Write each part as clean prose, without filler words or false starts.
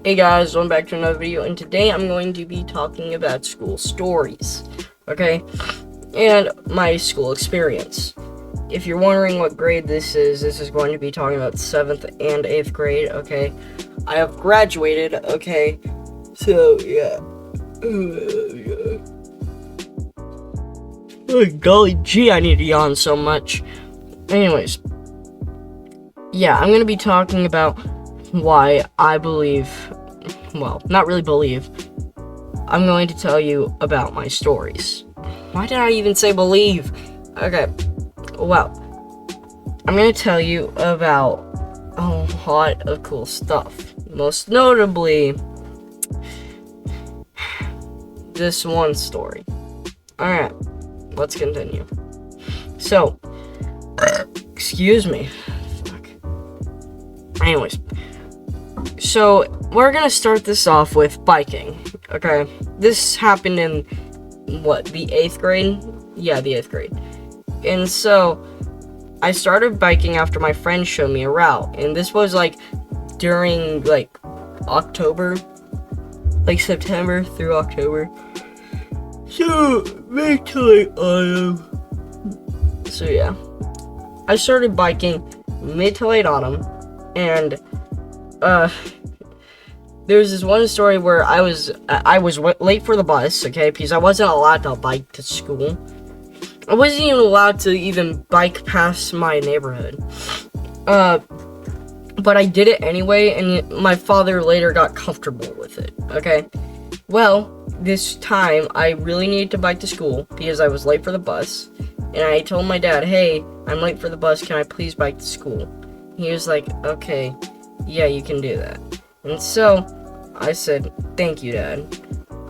Hey guys, welcome back to another video, and today I'm going to be talking about school stories, okay, and my school experience. If you're wondering what grade this is going to be talking about 7th and 8th grade, okay. I have graduated, okay, so yeah. Oh, golly gee, I need to yawn so much. Anyways, yeah, I'm going to be talking about why I believe, well, not really believe, I'm going to tell you about my stories. Why did I even say believe? Okay, well, I'm going to tell you about a lot of cool stuff. Most notably, this one story. Alright, let's continue. So, excuse me. Fuck. Anyways, so we're gonna start this off with biking, okay? This happened in, what, the 8th grade? Yeah, the 8th grade. And so, I started biking after my friend showed me a route, and this was, like, during, like, October, like, September through October. So, mid to late autumn. So, yeah. I started biking mid to late autumn, and, there's this one story where I was late for the bus, okay, because I wasn't allowed to bike to school. I wasn't even allowed to even bike past my neighborhood. But I did it anyway, and my father later got comfortable with it, okay? Well, this time, I really needed to bike to school because I was late for the bus, and I told my dad, hey, I'm late for the bus, can I please bike to school? He was like, okay, yeah, you can do that. And so, I said, thank you, Dad.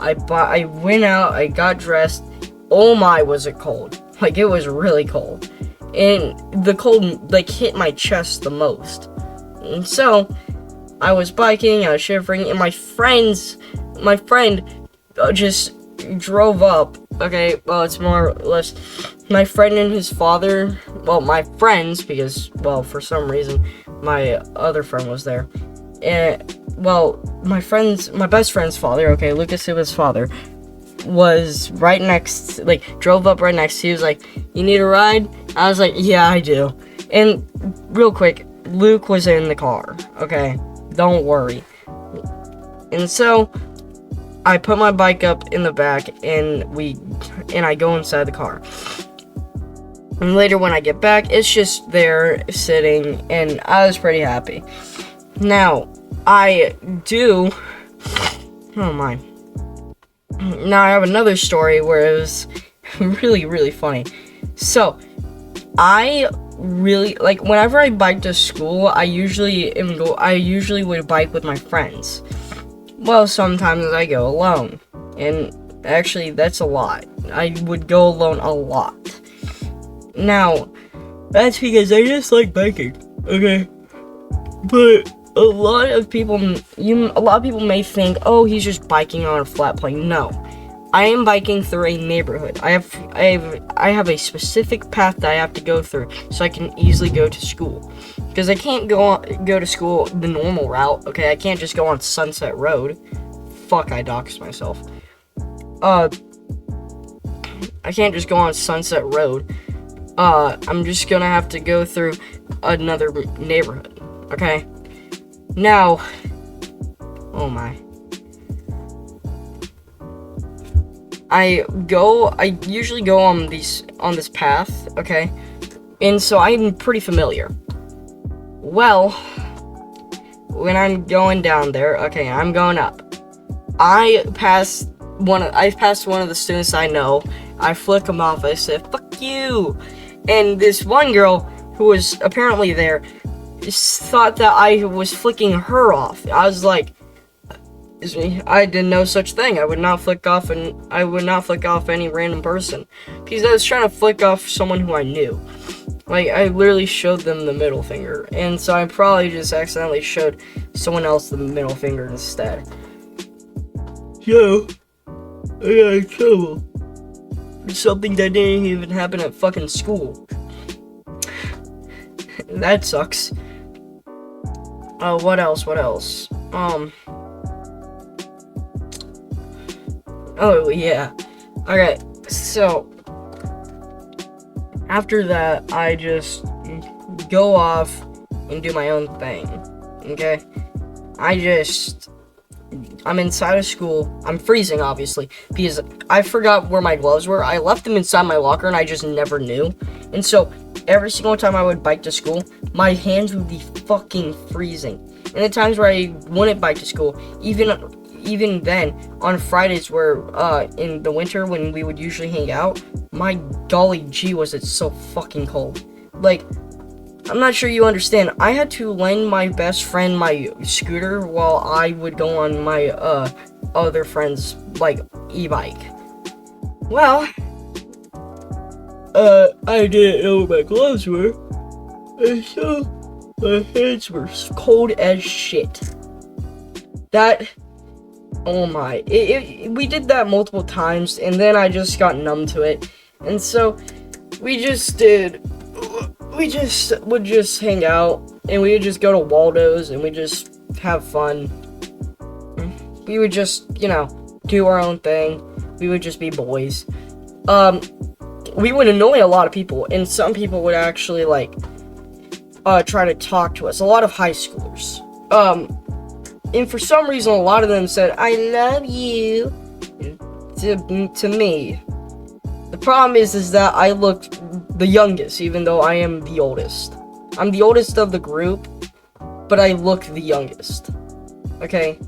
I went out, I got dressed. Oh my, was it cold. Like, it was really cold. And the cold, like, hit my chest the most. And so, I was biking, I was shivering, and my friend just drove up. Okay, well, it's more or less my friend and his father. Well, my friends, because, well, for some reason, my other friend was there. And, well, my best friend's father, okay, Lucas Silva's father, was right next, like, drove up right next. He was like, you need a ride? I was like, yeah, I do. And, real quick, Luke was in the car, okay? Don't worry. And so, I put my bike up in the back, and I go inside the car. And later when I get back, it's just there, sitting, and I was pretty happy. Now, oh my. Now I have another story where it was really, really funny. So, I really, like, whenever I bike to school, I usually would bike with my friends. Well, sometimes I go alone, and actually, that's a lot. I would go alone a lot. Now, that's because I just like biking, okay? But a lot of people may think, oh, he's just biking on a flat plane. No, I am biking through a neighborhood. I have a specific path that I have to go through so I can easily go to school. Because I can't go to school the normal route. Okay, I can't just go on Sunset Road. Fuck, I doxed myself. I can't just go on Sunset Road. I'm just gonna have to go through another neighborhood. Okay. Now, oh my. I usually go on this path, okay? And so I'm pretty familiar. Well, when I'm going down there, okay, I'm going up. I passed one of the students I know. I flick him off. I said, fuck you. And this one girl who was apparently there thought that I was flicking her off. I was like, excuse me, I did no such thing. I would not flick off any random person. Because I was trying to flick off someone who I knew. Like, I literally showed them the middle finger. And so I probably just accidentally showed someone else the middle finger instead. So, I got in trouble. Something that didn't even happen at fucking school. That sucks. What else? Oh, yeah. Okay, so after that, I just go off and do my own thing. Okay? I'm inside of school. I'm freezing, obviously, because I forgot where my gloves were. I left them inside my locker and I just never knew. And so, every single time I would bike to school, my hands would be fucking freezing. And the times where I wouldn't bike to school, even then, on Fridays where, in the winter when we would usually hang out, my golly gee was it so fucking cold. Like, I'm not sure you understand. I had to lend my best friend my scooter while I would go on my, other friend's, like, e-bike. Well, I didn't know where my gloves were, and so my hands were cold as shit. Oh my, we did that multiple times, and then I just got numb to it, and so we would just hang out, and we would just go to Waldo's, and we just have fun. We would just, do our own thing. We would just be boys. We would annoy a lot of people, and some people would actually, try to talk to us. A lot of high schoolers. And for some reason, a lot of them said, "I love you," to me. The problem is that I looked the youngest, even though I am the oldest. I'm the oldest of the group, but I look the youngest. Okay?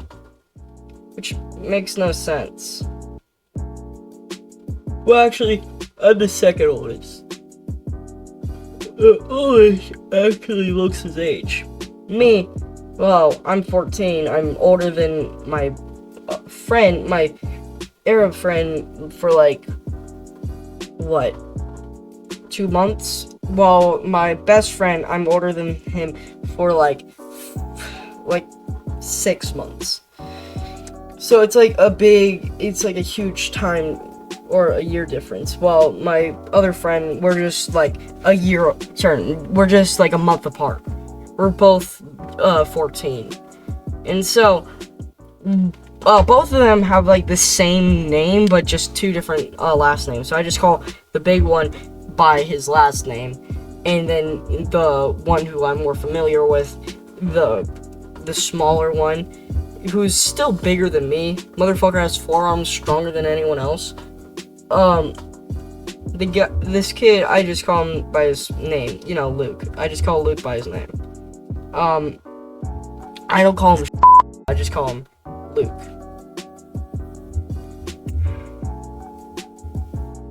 Which makes no sense. Well, actually, I'm the second oldest. The oldest actually looks his age. Me, well, I'm 14. I'm older than my friend, my Arab friend, for 2 months? Well, my best friend, I'm older than him for 6 months. So it's a huge time or a year difference. While my other friend, we're just we're just a month apart. We're both 14. And so both of them have the same name, but just two different last names. So I just call the big one by his last name, and then the one who I'm more familiar with, the smaller one, who's still bigger than me. Motherfucker has forearms stronger than anyone else. This kid, I just call him by his name. Luke. I just call Luke by his name. I don't call him I just call him Luke.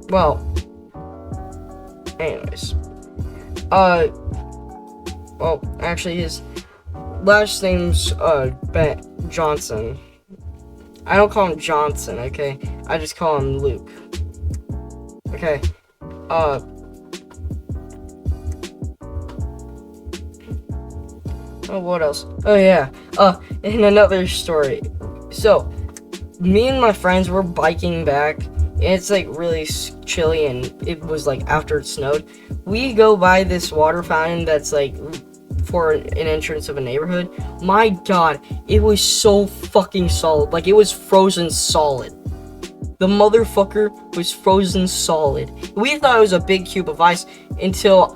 Well, anyways. Well, actually, his last name's, Ben Johnson. I don't call him Johnson, okay? I just call him Luke. Okay. Oh, what else? Oh, yeah. In another story. So, me and my friends were biking back, and it's really chilly, and it was after it snowed. We go by this water fountain that's for an entrance of a neighborhood. My god, it was so fucking solid. It was frozen solid. The motherfucker was frozen solid. We thought it was a big cube of ice until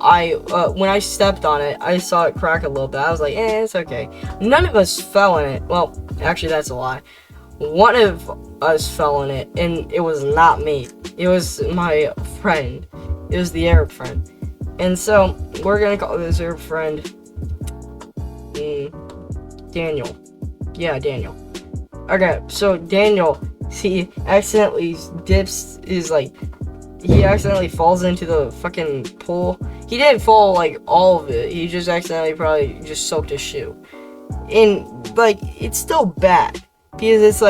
when I stepped on it, I saw it crack a little bit. I was like, it's okay. None of us fell in it. Well, actually, that's a lie. One of us fell in it, and it was not me. It was my friend. It was the Arab friend. And so, we're gonna call this Arab friend Daniel. Yeah, Daniel. Okay, so Daniel, he accidentally he accidentally falls into the fucking pool. He didn't fall all of it. He just accidentally probably just soaked his shoe. And it's still bad because it's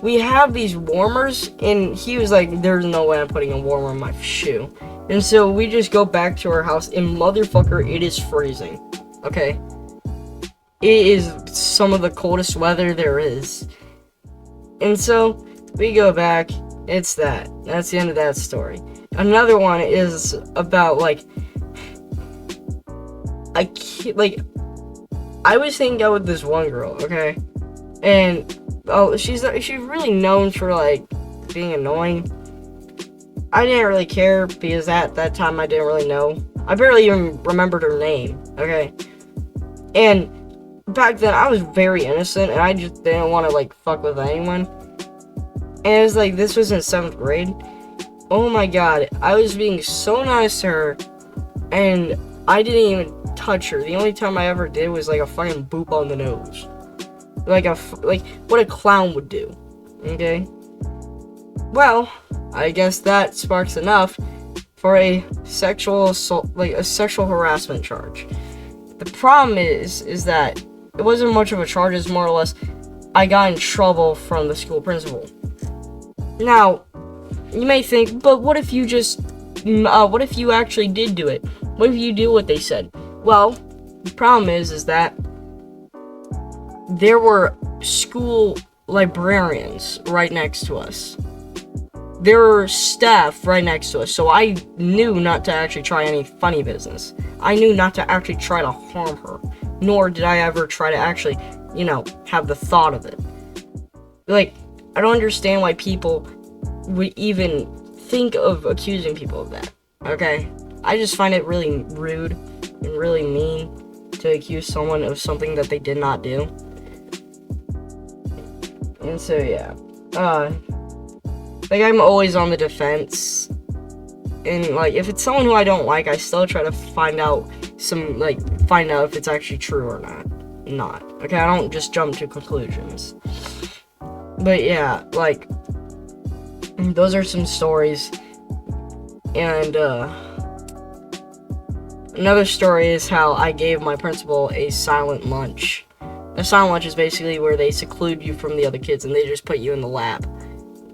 we have these warmers, and he was like, "There's no way I'm putting a warmer in my shoe." And so we just go back to our house, and motherfucker, it is freezing. Okay, it is some of the coldest weather there is. And so we go back. That's the end of that story. Another one is about I was hanging out with this one girl, okay, and she's really known for being annoying. I didn't really care because at that time I didn't really know. I barely even remembered her name, okay? And back then I was very innocent and I just didn't want to like fuck with anyone. And it was like, this was in 7th grade. Oh my god, I was being so nice to her and I didn't even touch her. The only time I ever did was like a fucking boop on the nose. Like what a clown would do, okay? Well, I guess that sparks enough for a sexual assault, like a sexual harassment charge. The problem is that it wasn't much of a charge, it's more or less I got in trouble from the school principal. Now, you may think, but what if you what if you actually did do it? What if you do what they said? Well, the problem is that there were school librarians right next to us. There were staff right next to us, so I knew not to actually try any funny business. I knew not to actually try to harm her, nor did I ever try to actually, have the thought of it. Like, I don't understand why people would even think of accusing people of that, okay? I just find it really rude and really mean to accuse someone of something that they did not do. And so, yeah. Like, I'm always on the defense. And, like, if it's someone who I don't like, I still try to find out if it's actually true or not. Okay, I don't just jump to conclusions. But, yeah, like, those are some stories. And, another story is how I gave my principal a silent lunch. A silent lunch is basically where they seclude you from the other kids and they just put you in the lab.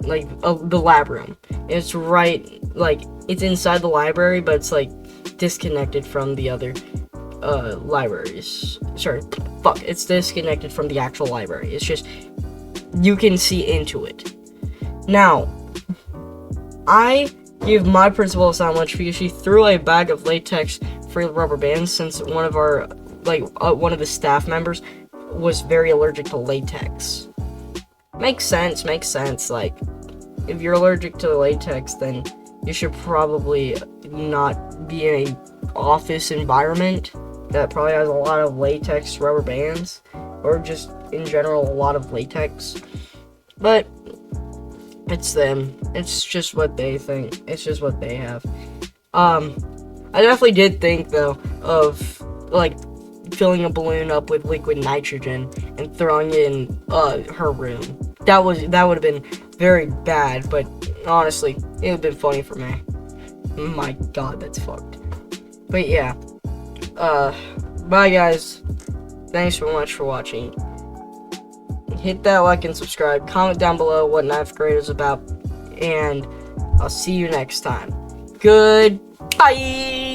Like, the lab room. It's right, like, it's inside the library, but it's, like, disconnected from the other, libraries. Sorry, it's disconnected from the actual library. It's just, you can see into it. Now, I gave my principal a silent lunch because she threw a bag of latex free rubber bands since one of our, one of the staff members was very allergic to latex. Makes sense, like, if you're allergic to latex, then you should probably not be in a office environment that probably has a lot of latex rubber bands, or just, in general, a lot of latex. But it's them. It's just what they think. It's just what they have. I definitely did think, though, of, like, filling a balloon up with liquid nitrogen and throwing it in, her room. That would have been very bad, but honestly, it would have been funny for me. My god, that's fucked. But yeah. Bye guys. Thanks so much for watching. Hit that like and subscribe. Comment down below what 9th grade is about. And I'll see you next time. Goodbye!